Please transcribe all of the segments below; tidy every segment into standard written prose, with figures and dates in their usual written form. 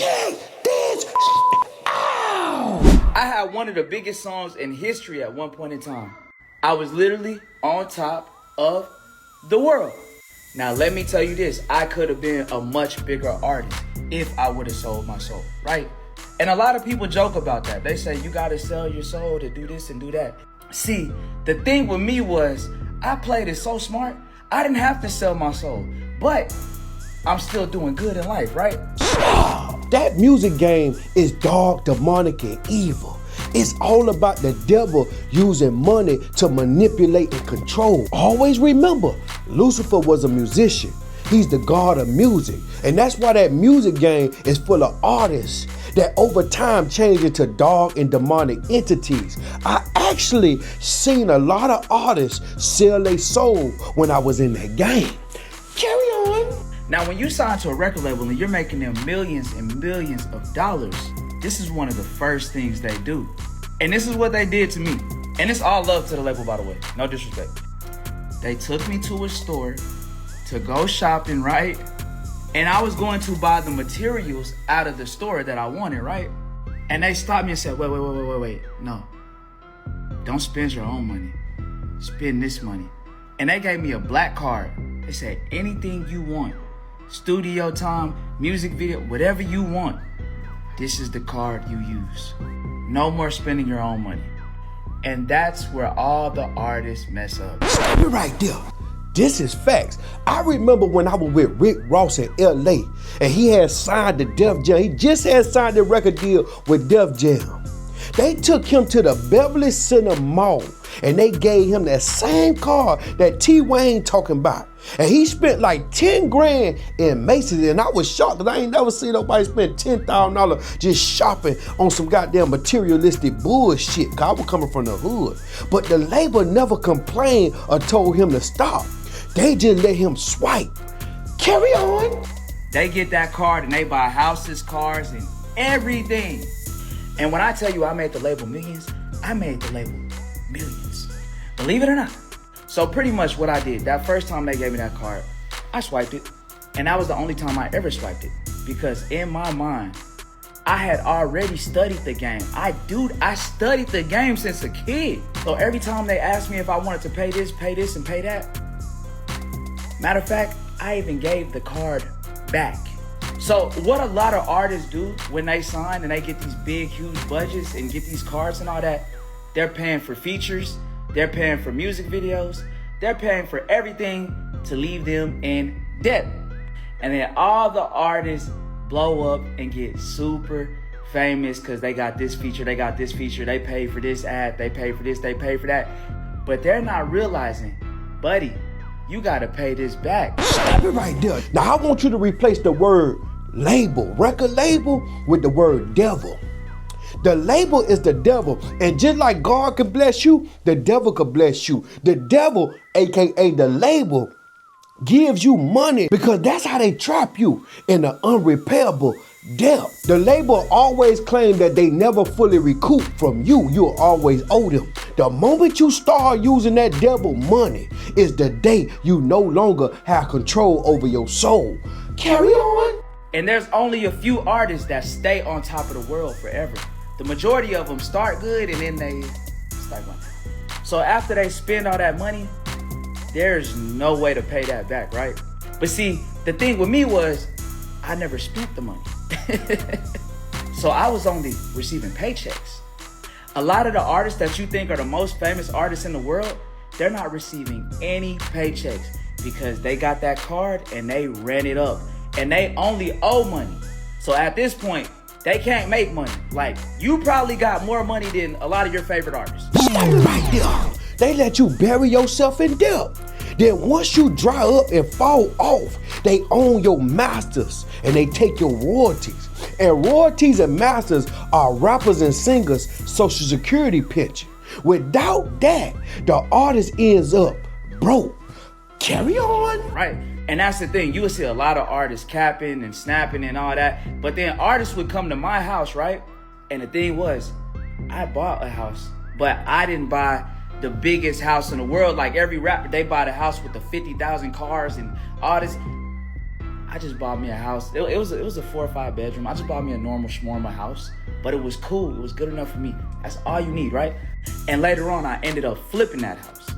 check this out. I had one of the biggest songs in history at one point in time. I was literally on top of the world. Now, let me tell you this. I could have been a much bigger artist if I would have sold my soul, right? And a lot of people joke about that. They say, you got to sell your soul to do this and do that. See, the thing with me was I played it so smart. I didn't have to sell my soul, but I'm still doing good in life, right? That music game is dark, demonic, and evil. It's all about the devil using money to manipulate and control. Always remember, Lucifer was a musician. He's the god of music. And that's why that music game is full of artists that over time change into dark and demonic entities. I actually seen a lot of artists sell their soul when I was in that game. Carry on. Now, when you sign to a record label and you're making them millions and millions of dollars, this is one of the first things they do. And this is what they did to me. And it's all love to the label, by the way. No disrespect. They took me to a store to go shopping, right? And I was going to buy the materials out of the store that I wanted, right? And they stopped me and said, wait. No. Don't spend your own money. Spend this money. And they gave me a black card. They said, anything you want. Studio time, music video, whatever you want. This is the card you use. No more spending your own money. And that's where all the artists mess up. Stop it right there. This is facts. I remember when I was with Rick Ross in LA and he had signed the Def Jam. He just had signed the record deal with Def Jam. They took him to the Beverly Center Mall and they gave him that same car that T. Wayne talking about. And he spent like 10 grand in Macy's, and I was shocked because I ain't never seen nobody spend $10,000 just shopping on some goddamn materialistic bullshit, because I was coming from the hood. But the label never complained or told him to stop. They just let him swipe. Carry on. They get that card and they buy houses, cars, and everything. And when I tell you I made the label millions, I made the label millions. Believe it or not. So pretty much what I did, that first time they gave me that card, I swiped it. And that was the only time I ever swiped it. Because in my mind, I had already studied the game. I studied the game since a kid. So every time they asked me if I wanted to pay this, and pay that. Matter of fact, I even gave the card back. So what a lot of artists do when they sign and they get these big, huge budgets and get these cards and all that, they're paying for features, they're paying for music videos, they're paying for everything to leave them in debt. And then all the artists blow up and get super famous because they got this feature, they pay for this ad, they pay for this, they pay for that. But they're not realizing, buddy, you gotta pay this back. Stop it right there. Now I want you to replace the word label, record label, with the word devil. The label is the devil, and just like God can bless you, the devil can bless you. The devil, aka the label, gives you money because that's how they trap you in an unrepairable debt. The label always claim that they never fully recoup from you. You'll always owe them. The moment you start using that devil money is the day you no longer have control over your soul. Carry on. And there's only a few artists that stay on top of the world forever. The majority of them start good and then they start going down. So after they spend all that money, there's no way to pay that back, right? But see, the thing with me was I never spent the money. So I was only receiving paychecks. A lot of the artists that you think are the most famous artists in the world, they're not receiving any paychecks because they got that card and they ran it up and they only owe money. So at this point, they can't make money. Like, you probably got more money than a lot of your favorite artists. Right there. They let you bury yourself in debt. Then once you dry up and fall off, they own your masters and they take your royalties. And royalties and masters are rappers and singers' social security pension. Without that, the artist ends up broke. Carry on. Right. And that's the thing. You would see a lot of artists capping and snapping and all that. But then artists would come to my house, right? And the thing was, I bought a house, but I didn't buy the biggest house in the world. Like every rapper, they buy the house with the 50,000 cars and all this. I just bought me a house. It was a 4 or 5 bedroom. I just bought me a normal shmorma house, but it was cool. It was good enough for me. That's all you need, right? And later on, I ended up flipping that house.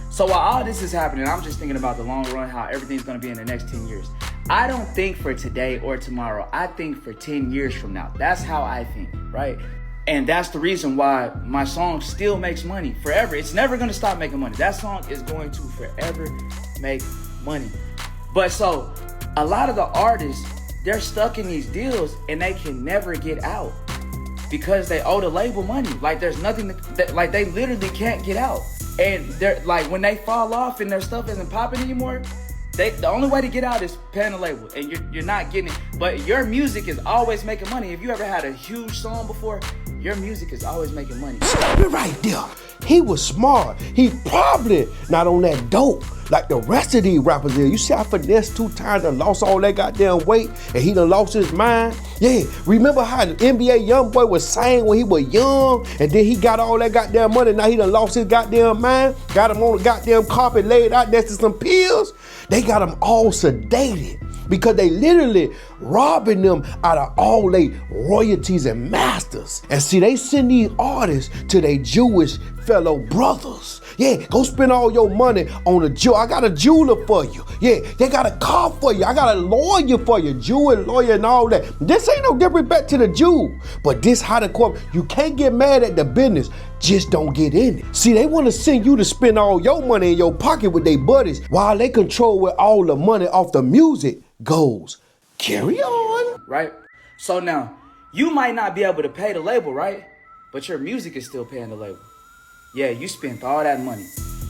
So while all this is happening, I'm just thinking about the long run, how everything's gonna be in the next 10 years. I don't think for today or tomorrow. I think for 10 years from now. That's how I think, right? And that's the reason why my song still makes money forever. It's never gonna stop making money. That song is going to forever make money. But so, a lot of the artists, they're stuck in these deals and they can never get out because they owe the label money. Like there's nothing, like they literally can't get out. And they're like, when they fall off and their stuff isn't popping anymore, the only way to get out is paying the label, and you're not getting it. But your music is always making money. If you ever had a huge song before, your music is always making money. Stop it right there. He was smart. He probably not on that dope like the rest of these rappers is. You see, I finessed 2 times and lost all that goddamn weight, and he done lost his mind. Yeah, remember how the NBA young boy was saying when he was young, and then he got all that goddamn money, now he done lost his goddamn mind, got him on the goddamn carpet laid out next to some pills. They got him all sedated because they literally robbing them out of all their royalties and masters. And see, they send these artists to their Jewish fellow brothers. Yeah, go spend all your money on a Jew. I got a jeweler for you. Yeah, they got a car for you. I got a lawyer for you, Jew and lawyer and all that. This ain't no different back to the Jew. But this how the corp, you can't get mad at the business. Just don't get in it. See, they want to send you to spend all your money in your pocket with their buddies while they control where all the money off the music goes. Carry on. Right? So now, you might not be able to pay the label, right? But your music is still paying the label. Yeah, you spent all that money.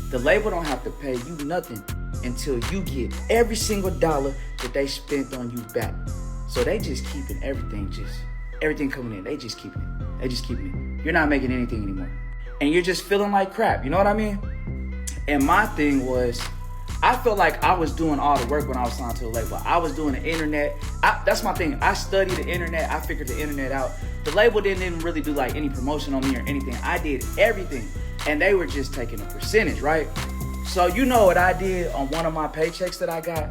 The label don't have to pay you nothing until you get every single dollar that they spent on you back. So they just keeping everything coming in. They just keeping it. You're not making anything anymore. And you're just feeling like crap. You know what I mean? And my thing was, I felt like I was doing all the work when I was signed to a label. I was doing the internet. That's my thing. I studied the internet. I figured the internet out. The label didn't really do like any promotion on me or anything. I did everything. And they were just taking a percentage, right? So you know what I did on one of my paychecks that I got?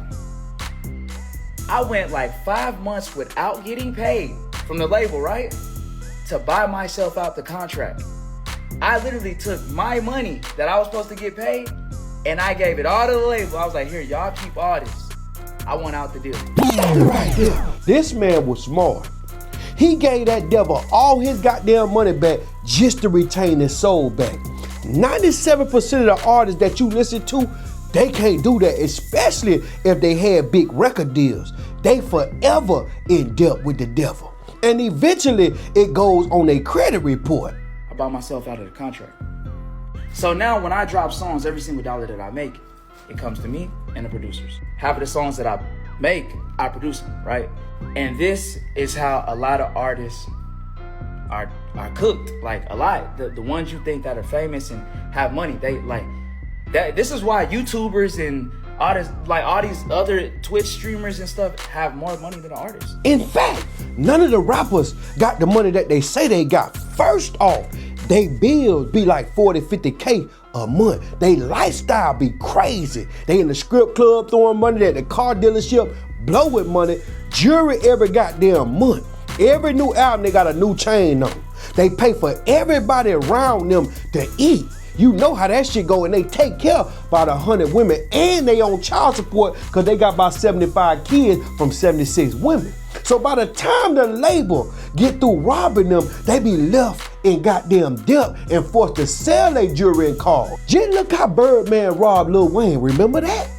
I went like 5 months without getting paid from the label, right? To buy myself out the contract. I literally took my money that I was supposed to get paid and I gave it all to the label. I was like, here, y'all keep all this. I want out the deal. Right there. This man was smart. He gave that devil all his goddamn money back just to retain his soul back. 97% of the artists that you listen to, they can't do that, especially if they had big record deals. They forever in debt with the devil. And eventually it goes on a credit report. I bought myself out of the contract. So now when I drop songs, every single dollar that I make, it comes to me and the producers. Half of the songs that I make, I produce them, right? And this is how a lot of artists are cooked. Like a lot, the ones you think that are famous and have money, they like that. This is why YouTubers and artists, like all these other Twitch streamers and stuff, have more money than the artists. In fact, none of the rappers got the money that they say they got. First off, they bills be like 40, 50K a month. They lifestyle be crazy. They in the strip club throwing money, at the car dealership blowing money, jewelry every goddamn month. Every new album, they got a new chain on. They pay for everybody around them to eat. You know how that shit go, and they take care of about 100 women, and they on child support because they got about 75 kids from 76 women. So by the time the label get through robbing them, they be left in goddamn debt and forced to sell their jewelry and cars. Just look how Birdman robbed Lil Wayne, remember that?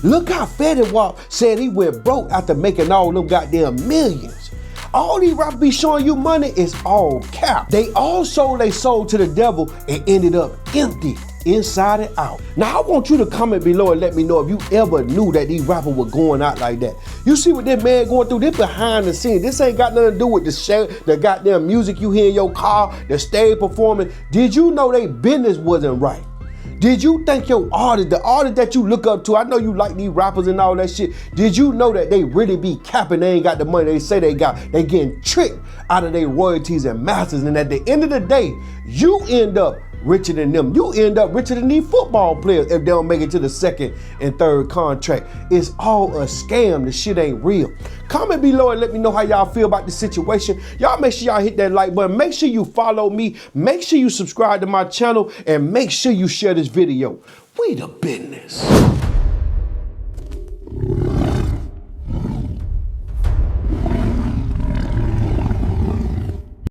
Look how Fetty Wap said he went broke after making all them goddamn millions. All these rappers be showing you money is all cap. They all sold they soul to the devil and ended up empty inside and out. Now I want you to comment below and let me know if you ever knew that these rappers were going out like that. You see what this man going through? This behind the scenes. This ain't got nothing to do with the goddamn music you hear in your car, the stage performance. Did you know they business wasn't right? Did you think your artist, the artist that you look up to, I know you like these rappers and all that shit, did you know that they really be capping, they ain't got the money they say they got, they getting tricked out of their royalties and masters, and at the end of the day, you end up richer than them. You end up richer than these football players if they don't make it to the second and third contract. It's all a scam. The shit ain't real. Comment below and let me know how y'all feel about the situation. Y'all make sure y'all hit that like button. Make sure you follow me. Make sure you subscribe to my channel and make sure you share this video. We the business.